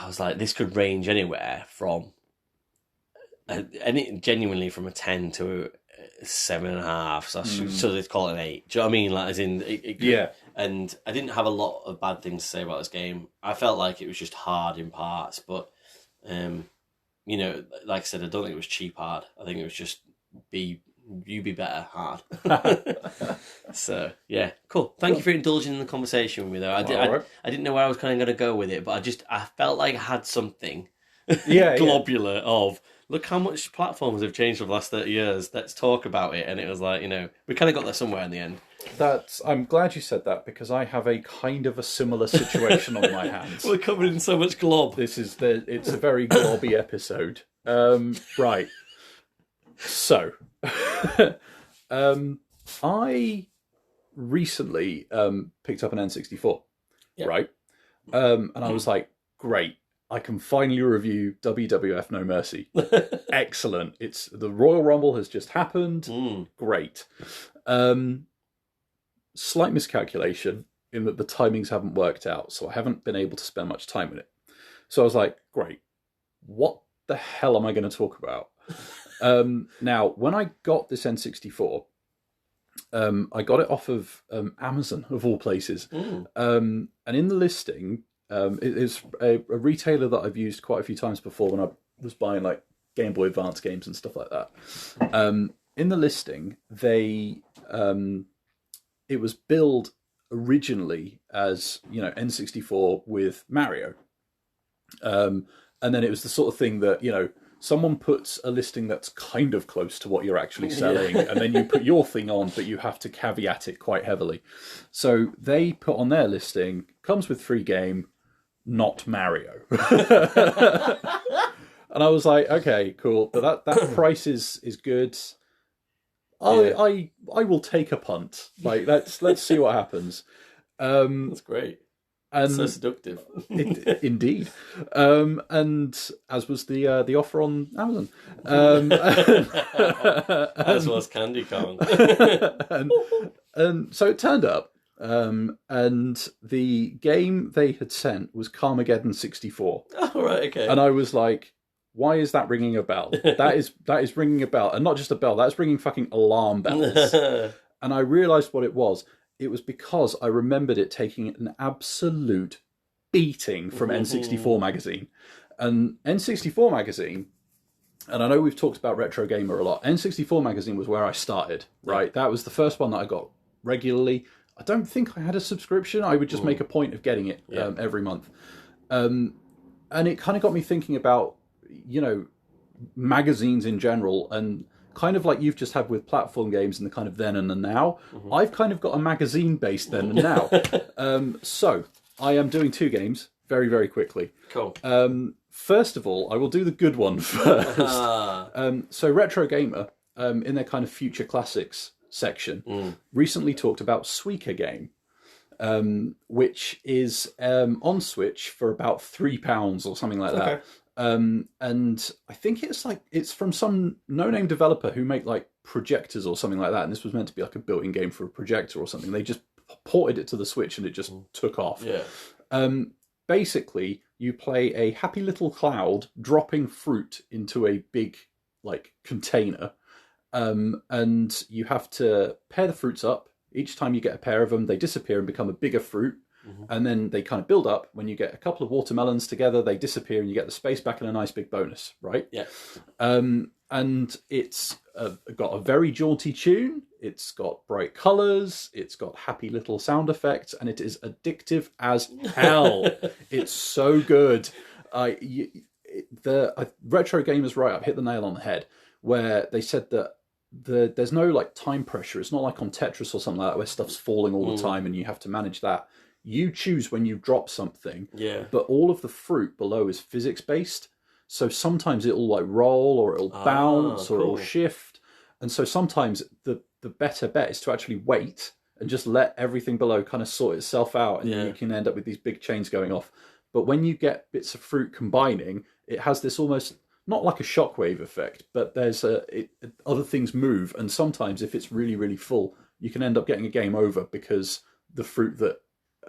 was like, this could range anywhere from, genuinely from a 10 to a 7.5. So let's call it an 8. Do you know what I mean? Like, as in, yeah. And I didn't have a lot of bad things to say about this game. I felt like it was just hard in parts, but. Like I said, I don't think it was cheap hard. I think it was just you be better hard. So yeah, cool. Thank you for indulging in the conversation with me, though. I didn't know where I was kind of going to go with it, but I felt like I had something globular of look how much platforms have changed over the last 30 years. Let's talk about it. And it was like, we kind of got there somewhere in the end. I'm glad you said that because I have a kind of a similar situation on my hands. We're covered in so much glob. It's a very globby episode. Right. So, I recently picked up an N64, right? And I was like, great. I can finally review WWF No Mercy. Excellent. The Royal Rumble has just happened. Great. Slight miscalculation in that the timings haven't worked out, so I haven't been able to spend much time in it. So I was like, great. What the hell am I going to talk about? Now, when I got this N64, I got it off of Amazon, of all places. And in the listing, it's a retailer that I've used quite a few times before when I was buying like Game Boy Advance games and stuff like that. In the listing, it was billed originally as N64 with Mario, and then it was the sort of thing that someone puts a listing that's kind of close to what you're actually selling, and then you put your thing on, but you have to caveat it quite heavily. So they put on their listing, comes with free game, not Mario. And I was like, okay, cool, but that price is good. I will take a punt. Like let's see what happens. That's great. So seductive. Indeed. And as was the offer on Amazon. As was Candy Kong. And so it turned up. And the game they had sent was Carmegeddon 64. Oh, right, okay. And I was like, why is that ringing a bell? That is ringing a bell. And not just a bell, that's ringing fucking alarm bells. And I realised what it was. It was because I remembered it taking an absolute beating from N64 magazine. And N64 magazine, and I know we've talked about Retro Gamer a lot, N64 magazine was where I started, right? That was the first one that I got regularly. I don't think I had a subscription. I would just make a point of getting it every month. And it kind of got me thinking about, magazines in general, and kind of like you've just had with platform games and the kind of then and the now. I've kind of got a magazine based then and now. So I am doing 2 games very, very quickly. Cool. First of all, I will do the good one first. So Retro Gamer, in their kind of future classics section, recently talked about Suika Game, which is on Switch for about £3 or something like that. And I think it's from some no-name developer who make like projectors or something like that. And this was meant to be like a built-in game for a projector or something. They just ported it to the Switch and it just took off. Basically, you play a happy little cloud dropping fruit into a big like container. And you have to pair the fruits up. Each time you get a pair of them, they disappear and become a bigger fruit. And then they kind of build up. When you get a couple of watermelons together, they disappear and you get the space back and a nice big bonus, right? Yeah. And it's got a very jaunty tune. It's got bright colours. It's got happy little sound effects. And it is addictive as hell. It's so good. Retro Gamers Write-Up hit the nail on the head, where they said that there's no like time pressure. It's not like on Tetris or something like that where stuff's falling all the time and you have to manage that. You choose when you drop something, but all of the fruit below is physics based. So sometimes it'll like roll or it'll bounce or it'll shift. And so sometimes the better bet is to actually wait and just let everything below kind of sort itself out, and you can end up with these big chains going off. But when you get bits of fruit combining, it has this almost not like a shockwave effect, but there's other things move, and sometimes if it's really, really full, you can end up getting a game over because the fruit that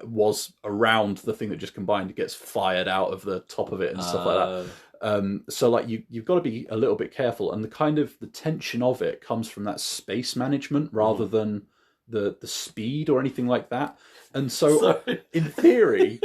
was around the thing that just combined gets fired out of the top of it and stuff like that. So like you've got to be a little bit careful, and the tension of it comes from that space management rather than the speed or anything like that. And so in theory,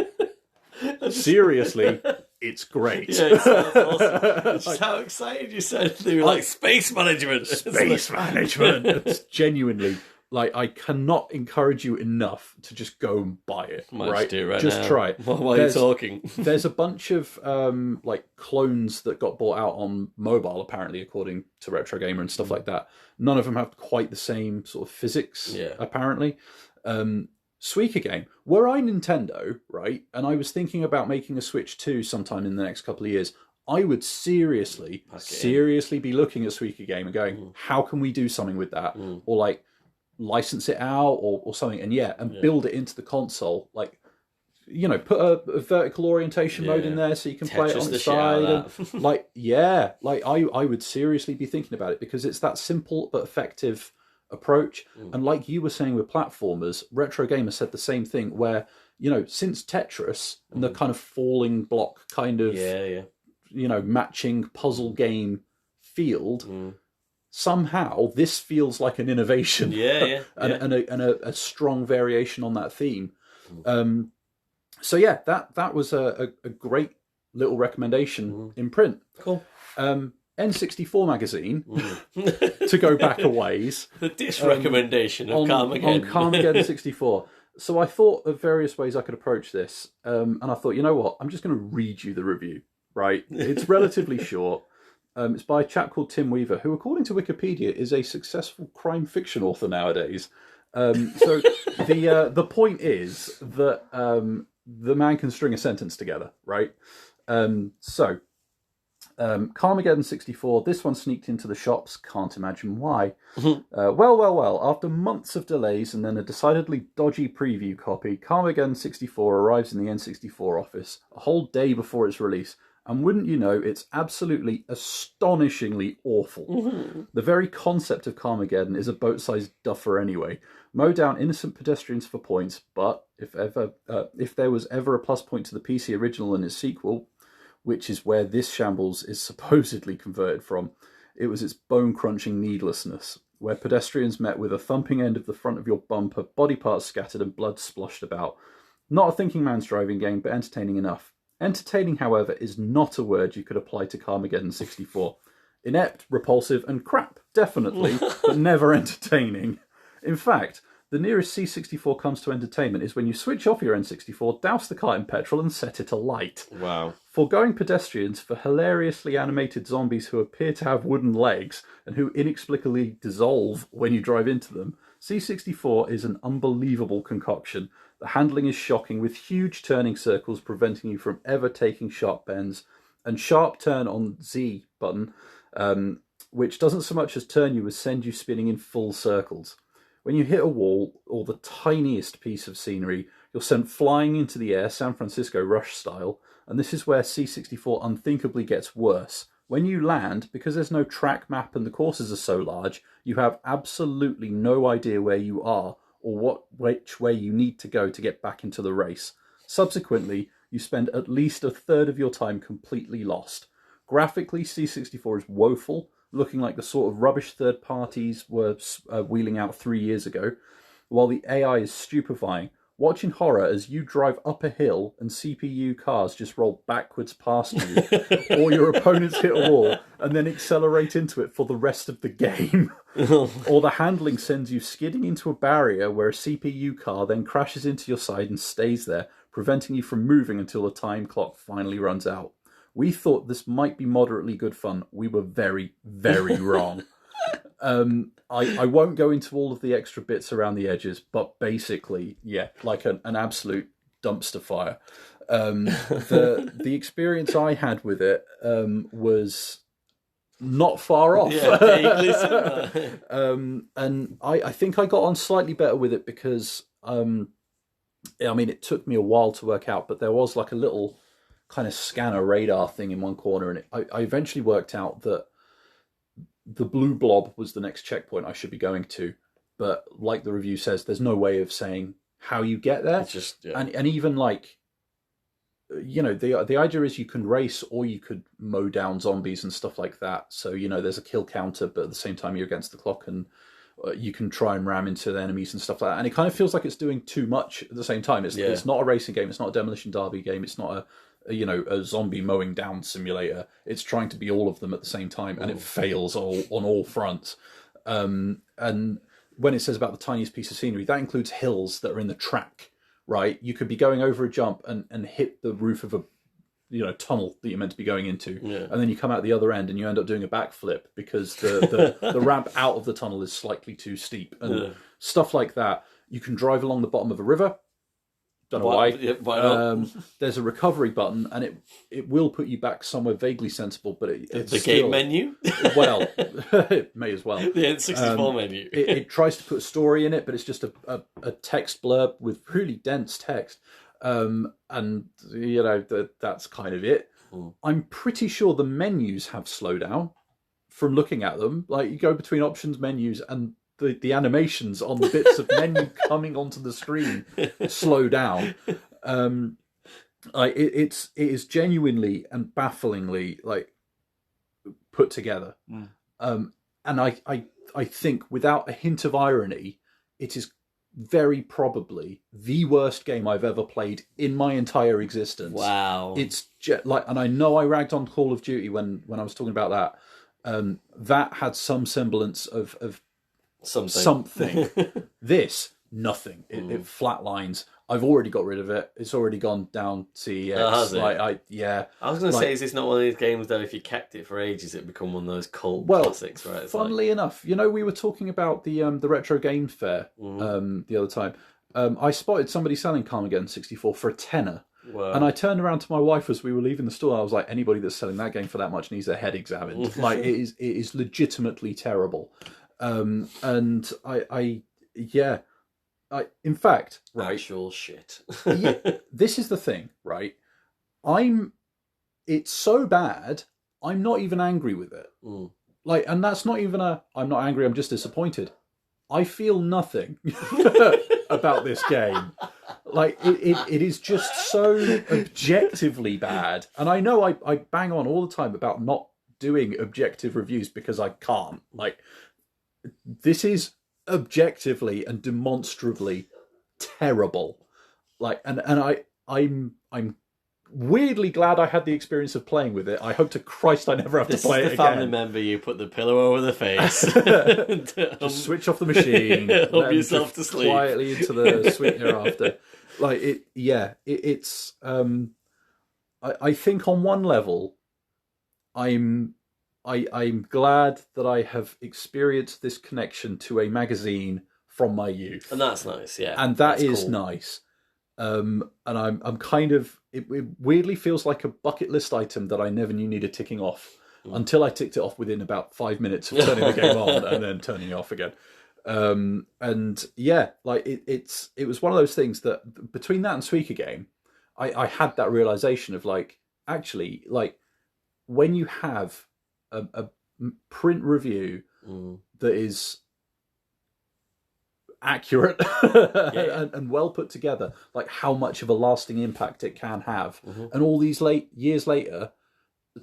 seriously, it's great. Yeah, it sounds awesome. Just how excited you said they were like space management. Space management. It's genuinely like, I cannot encourage you enough to just go and buy it. Might do it right just now. try it. While you're talking. There's a bunch of like clones that got bought out on mobile, apparently, according to Retro Gamer and stuff like that. None of them have quite the same sort of physics, apparently. Suika Game. Were I Nintendo, right, and I was thinking about making a Switch 2 sometime in the next couple of years, I would seriously be looking at Suika Game and going, how can we do something with that? Or like license it out or something, and build it into the console. Like, you know, put a vertical orientation mode in there so you can play it on the side. And, I would seriously be thinking about it because it's that simple but effective approach. And like you were saying with platformers, Retro Gamer said the same thing, where, you know, since Tetris and the kind of falling block kind of you know, matching puzzle game field, somehow this feels like an innovation and a strong variation on that theme. So yeah, that was a great little recommendation in print. Cool. N64 magazine, to go back a ways. The dish recommendation of Carmegeddon. On Carmegeddon 64. So I thought of various ways I could approach this. And I thought, you know what? I'm just going to read you the review, right? It's relatively short. It's by a chap called Tim Weaver, who, according to Wikipedia, is a successful crime fiction author nowadays. So the point is that the man can string a sentence together, right? Carmegeddon 64, this one sneaked into the shops, can't imagine why. Well, after months of delays and then a decidedly dodgy preview copy, Carmegeddon 64 arrives in the N64 office a whole day before its release, and wouldn't you know, it's absolutely astonishingly awful. The very concept of Carmegeddon is a boat-sized duffer anyway. Mow down innocent pedestrians for points, but if there was ever a plus point to the PC original and its sequel, which is where this shambles is supposedly converted from, it was its bone-crunching needlessness, where pedestrians met with a thumping end of the front of your bumper, body parts scattered and blood splashed about. Not a thinking man's driving game, but entertaining enough. Entertaining, however, is not a word you could apply to Carmegeddon 64. Inept, repulsive, and crap, definitely, but never entertaining. In fact, the nearest C64 comes to entertainment is when you switch off your N64, douse the car in petrol, and set it alight. Wow. Foregoing pedestrians for hilariously animated zombies who appear to have wooden legs and who inexplicably dissolve when you drive into them, C64 is an unbelievable concoction. The handling is shocking, with huge turning circles preventing you from ever taking sharp bends, and sharp turn on Z button, which doesn't so much as turn you as send you spinning in full circles. When you hit a wall or the tiniest piece of scenery, you're sent flying into the air, San Francisco Rush style, and this is where C64 unthinkably gets worse. When you land, because there's no track map and the courses are so large, you have absolutely no idea where you are or which way you need to go to get back into the race. Subsequently, you spend at least a third of your time completely lost. Graphically, C64 is woeful, looking like the sort of rubbish third parties were wheeling out 3 years ago, while the AI is stupefying. Watching horror as you drive up a hill and CPU cars just roll backwards past you, or your opponents hit a wall and then accelerate into it for the rest of the game. Or the handling sends you skidding into a barrier where a CPU car then crashes into your side and stays there, preventing you from moving until the time clock finally runs out. We thought this might be moderately good fun. We were very, very wrong. I won't go into all of the extra bits around the edges, but basically, yeah, like an absolute dumpster fire. The experience I had with it was not far off. Yeah, and I think I got on slightly better with it because, I mean, it took me a while to work out, but there was like a little kind of scanner radar thing in one corner, and I eventually worked out that the blue blob was the next checkpoint I should be going to, but like the review says, there's no way of saying how you get there. It's just, yeah. And even like, you know, the idea is you can race or you could mow down zombies and stuff like that. So, you know, there's a kill counter, but at the same time you're against the clock, and you can try and ram into the enemies and stuff like that. And it kind of feels like it's doing too much at the same time. It's not a racing game. It's not a demolition derby game. It's not a zombie mowing down simulator. It's trying to be all of them at the same time, and it fails on all fronts. And when it says about the tiniest piece of scenery, that includes hills that are in the track, right? You could be going over a jump and hit the roof of a tunnel that you're meant to be going into, and then you come out the other end and you end up doing a backflip because the ramp out of the tunnel is slightly too steep, and stuff like that. You can drive along the bottom of a river. Don't know why. Yeah, why not? There's a recovery button, and it will put you back somewhere vaguely sensible, but it's the still, game menu? Well, it may as well. The N64 menu. It tries to put a story in it, but it's just a text blurb with really dense text. And, you know, that's kind of it. I'm pretty sure the menus have slowdown from looking at them. Like, you go between options, menus, and the animations on the bits of menu coming onto the screen slow down. It is genuinely and bafflingly like put together. And I think without a hint of irony, it is very probably the worst game I've ever played in my entire existence. Wow. It's and I know I ragged on Call of Duty when I was talking about that. That had some semblance of something. This, nothing. It flatlines. I've already got rid of it. It's already gone down CEX. Has it? I was going to say, is this not one of these games though? If you kept it for ages, it'd become one of those cult classics, right? Funnily enough, you know, we were talking about the retro games fair the other time. I spotted somebody selling Carmegeddon 64 for a tenner. Wow. And I turned around to my wife as we were leaving the store. I was like, anybody that's selling that game for that much needs their head examined. Like, it is legitimately terrible. And in fact, right, actual shit. this is the thing, right? It's so bad, I'm not even angry with it. Like, and that's not even I'm not angry, I'm just disappointed. I feel nothing about this game. Like, it is just so objectively bad. And I know I bang on all the time about not doing objective reviews because I can't. Like, this is objectively and demonstrably terrible. Like, and I'm weirdly glad I had the experience of playing with it. I hope to Christ I never have to play it again. This is the family member you put the pillow over the face. Just switch off the machine. Help yourself to sleep. Quietly into the sweet hereafter. Like, it's... I think on one level, I'm glad that I have experienced this connection to a magazine from my youth. And that's nice, yeah. And that's cool. Nice. And I'm kind of... It weirdly feels like a bucket list item that I never knew needed ticking off until I ticked it off within about 5 minutes of turning the game on and then turning it off again. And yeah, like it was one of those things that between that and Suika Game, I had that realization of like, actually, like when you have a print review that is accurate and well put together, like how much of a lasting impact it can have. And all these years later,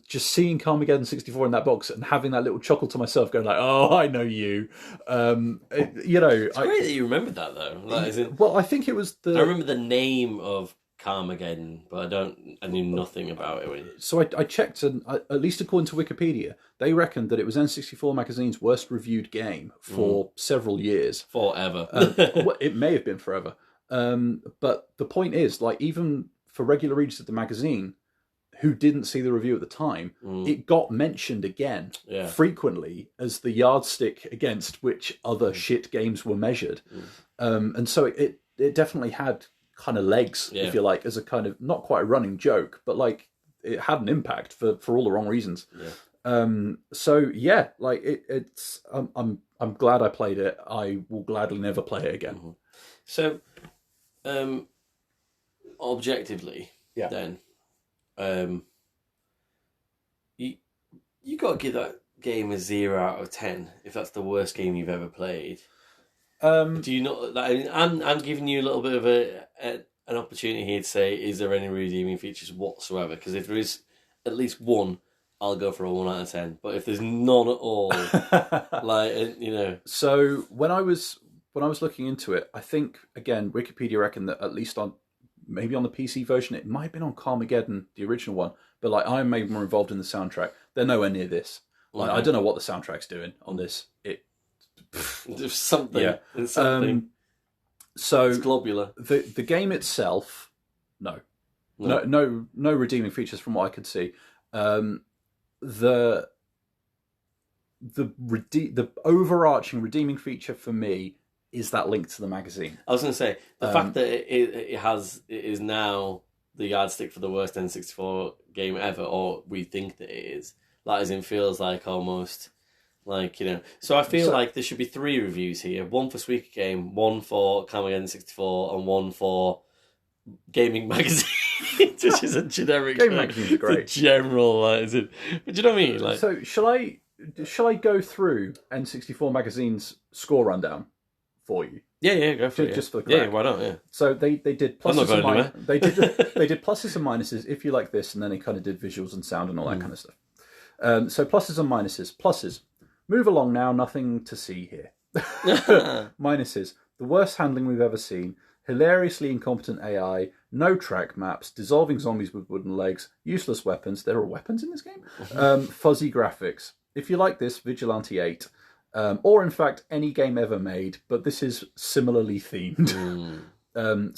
just seeing Carmegeddon 64 in that box and having that little chuckle to myself going like, oh, I know you. It's great that you remembered that though. Like, well, I think it was I remember the name of Carmegeddon, but I knew nothing about it. So I checked, and at least according to Wikipedia, they reckoned that it was N64 magazine's worst reviewed game for several years. Forever. It may have been forever. But the point is, like, even for regular readers of the magazine who didn't see the review at the time, it got mentioned again frequently as the yardstick against which other shit games were measured. And so it definitely had kind of legs, if you like, as a kind of, not quite a running joke, but like it had an impact for all the wrong reasons. So yeah, like it's I'm glad I played it. I will gladly never play it again. So objectively, then you got to give that game a 0 out of 10 if that's the worst game you've ever played. Do you not? I'm giving you a little bit of an opportunity here to say, is there any redeeming features whatsoever? Because if there is at least one, I'll go for a 1 out of 10. But if there's none at all, So when I was looking into it, I think again Wikipedia reckoned that at least maybe on the PC version, it might have been on Carmegeddon, the original one, but like I'm maybe more involved in the soundtrack. They're nowhere near this. Like I don't know what the soundtrack's doing on this. There's something. Yeah. There's something. So it's globular. The game itself, no redeeming features from what I could see. The overarching redeeming feature for me is that link to the magazine. I was going to say the fact that it is now the yardstick for the worst N64 game ever, or we think that it is. That as in feels like almost. Like, so I feel like there should be 3 reviews here. 1 for Suika Game, 1 for Carmegeddon 64, and 1 for Gaming Magazine, which is a generic... Gaming Magazine's great. General, is it? But do you know what I mean? Like, so shall I go through N64 Magazine's score rundown for you? Yeah, go for it. Just for the crack. Yeah, why not? Yeah. So they did pluses and minuses. They did pluses and minuses if you like this, and then they kind of did visuals and sound and all that kind of stuff. So pluses and minuses. Pluses. Move along now, nothing to see here. Minuses. The worst handling we've ever seen. Hilariously incompetent AI. No track maps. Dissolving zombies with wooden legs. Useless weapons. There are weapons in this game? Fuzzy graphics. If you like this, Vigilante 8. Or in fact, any game ever made, but this is similarly themed.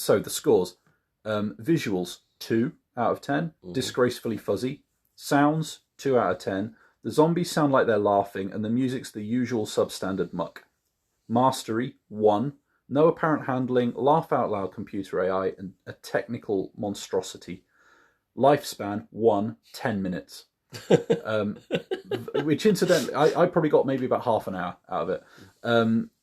So the scores. Visuals, 2 out of 10. Disgracefully fuzzy. Sounds, 2 out of 10. The zombies sound like they're laughing, and the music's the usual substandard muck. Mastery, 1. no apparent handling, laugh out loud computer AI, and a technical monstrosity. Lifespan 10 minutes. Which incidentally, I probably got maybe about half an hour out of it.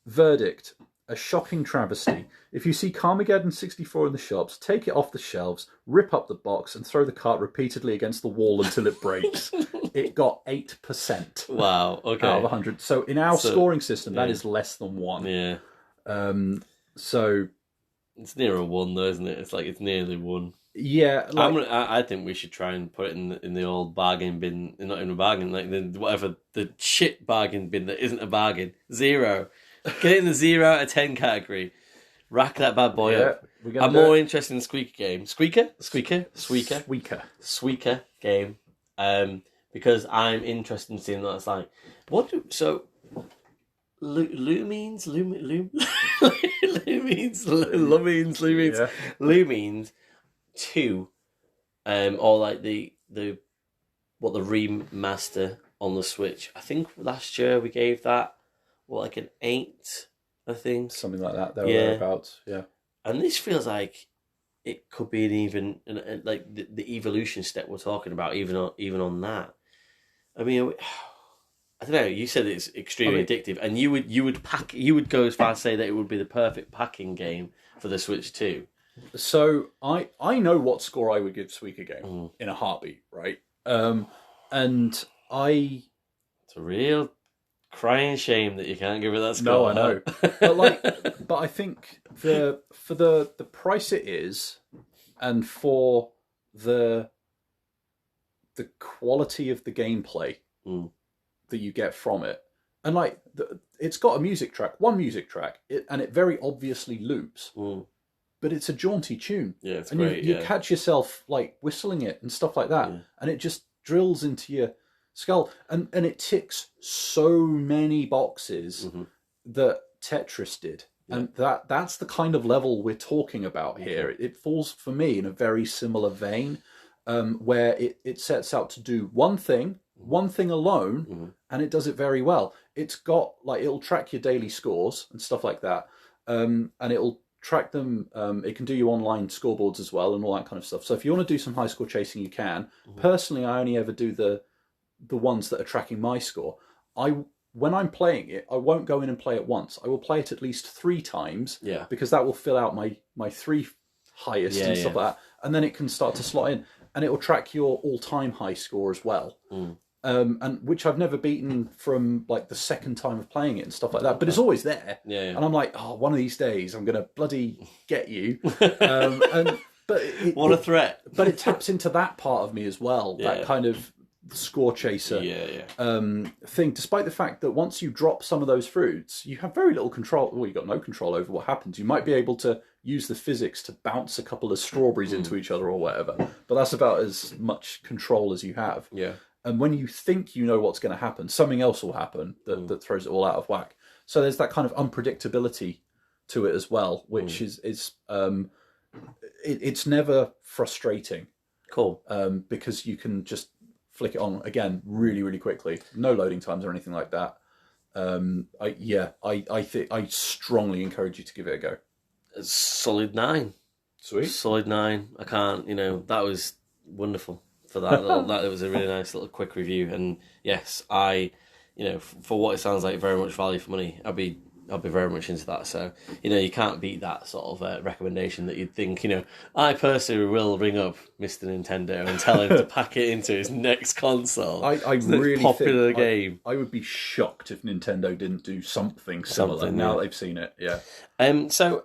Verdict: a shocking travesty. If you see Carmegeddon 64 in the shops, take it off the shelves, rip up the box, and throw the cart repeatedly against the wall until it breaks. It got 8%. Wow. Okay. Out of 100. So in our scoring system, that is less than 1. Yeah. So it's near a 1 though, isn't it? It's like it's nearly 1. Yeah, I think we should try and put it in the old bargain bin, not in a bargain, like the shit bargain bin that isn't a bargain. 0. Get it in the 0 out of 10 category. Rack that bad boy up. I'm more interested in Suika Game. Suika Game. Because I'm interested in seeing what it's like. Lumines 2, or like the remaster on the Switch. I think last year we gave that like an 8, I think, something like that. Thereabouts, yeah. And this feels like it could be like the evolution step we're talking about, even on that. I mean, I don't know. You said it's extremely addictive, and you would go as far as say that it would be the perfect packing game for the Switch 2. So I know what score I would give Suika Game in a heartbeat, right? And it's a real crying shame that you can't give it that score. No, I know, but I think for the price it is, and for the quality of the gameplay that you get from it, and like it's got one music track, and it very obviously loops. But it's a jaunty tune. Yeah, it's and great. You catch yourself like whistling it and stuff like that, and it just drills into your skull. And it ticks so many boxes that Tetris did, and that's the kind of level we're talking about here. It falls for me in a very similar vein, where it sets out to do one thing alone, and it does it very well. It's got like it'll track your daily scores and stuff like that, and it'll track them. It can do you online scoreboards as well and all that kind of stuff. So if you want to do some high score chasing, you can. Personally, I only ever do the ones that are tracking my score. When I'm playing it, I won't go in and play it once. I will play it at least 3 times, because that will fill out my 3 highest and stuff like that, and then it can start to slot in, and it will track your all-time high score as well. And which I've never beaten from like the second time of playing it and stuff like that, but it's always there. And I'm like, oh, one of these days I'm gonna bloody get you. What a threat! But it taps into that part of me as well, that kind of score chaser thing. Despite the fact that once you drop some of those fruits, you have very little control. Well, you've got no control over what happens. You might be able to use the physics to bounce a couple of strawberries into each other or whatever, but that's about as much control as you have. And when you think you know what's going to happen, something else will happen that throws it all out of whack. So there's that kind of unpredictability to it as well, which is it's never frustrating. Cool. Because you can just flick it on again really, really quickly. No loading times or anything like that. I think I strongly encourage you to give it a go. It's solid 9. Sweet. Solid 9. I can't. That was wonderful. For that it was a really nice little quick review, and yes, for what it sounds like, very much value for money. I'll be very much into that. So you can't beat that sort of recommendation that you'd think. I personally will ring up Mr. Nintendo and tell him to pack it into his next console. I really popular game. I would be shocked if Nintendo didn't do something similar now that they've seen it. Yeah. So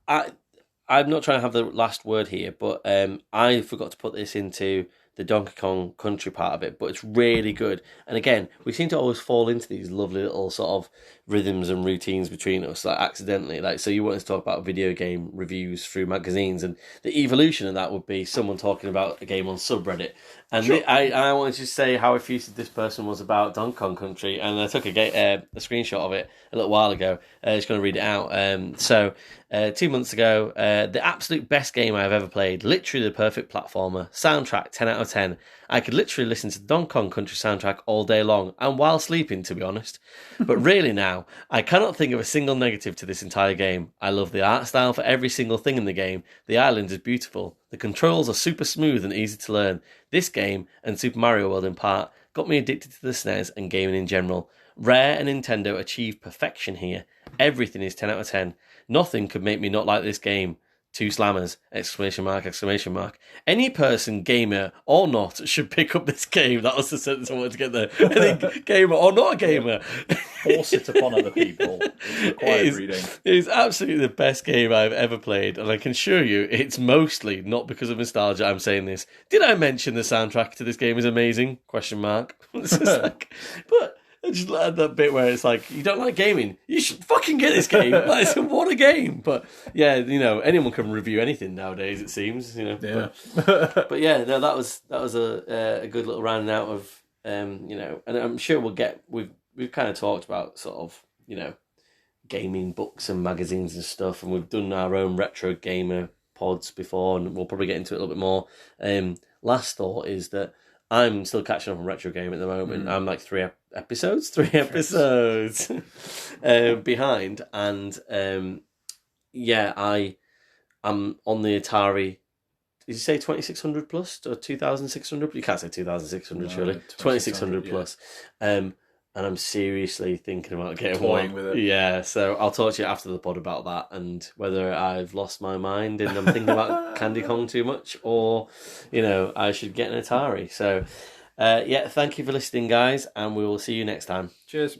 I'm not trying to have the last word here, but I forgot to put this into the Donkey Kong Country part of it, but it's really good. And again, we seem to always fall into these lovely little sort of rhythms and routines between us, like accidentally. Like, so you wanted to talk about video game reviews through magazines, and the evolution of that would be someone talking about a game on subreddit. And sure. I wanted to say how effusive this person was about Donkey Kong Country, and I took a screenshot of it a little while ago. Just going to read it out. So 2 months ago, the absolute best game I've ever played, literally the perfect platformer, soundtrack 10 out of 10. I could literally listen to the Donkey Kong Country soundtrack all day long, and while sleeping, to be honest. But really now, I cannot think of a single negative to this entire game. I love the art style for every single thing in the game. The island is beautiful. The controls are super smooth and easy to learn. This game, and Super Mario World in part, got me addicted to the SNES and gaming in general. Rare and Nintendo achieved perfection here. Everything is 10 out of 10. Nothing could make me not like this game. 2 slammers! Exclamation mark! Exclamation mark! Any person, gamer or not, should pick up this game. That was the sentence I wanted to get there. Any gamer or not a gamer. Force it upon other people. It's required reading. It is absolutely the best game I've ever played, and I can assure you it's mostly not because of nostalgia I'm saying this. Did I mention the soundtrack to this game is amazing? Question mark. It's just like, but I just had that bit where it's like, you don't like gaming? You should fucking get this game. Like, what a game. But yeah, anyone can review anything nowadays, it seems. Yeah. But yeah, no, that was a good little rounding out of and I'm sure we've kind of talked about sort of, gaming books and magazines and stuff, and we've done our own retro gamer pods before, and we'll probably get into it a little bit more. Last thought is that I'm still catching up on retro game at the moment. I'm like three episodes behind, and I'm on the Atari. Did you say 2600 plus or 2600? You can't say 2600 surely. 2600 plus. And I'm seriously thinking about getting toying one. with it. Yeah, so I'll talk to you after the pod about that and whether I've lost my mind and I'm thinking about Candy Kong too much, or I should get an Atari. So thank you for listening, guys, and we will see you next time. Cheers.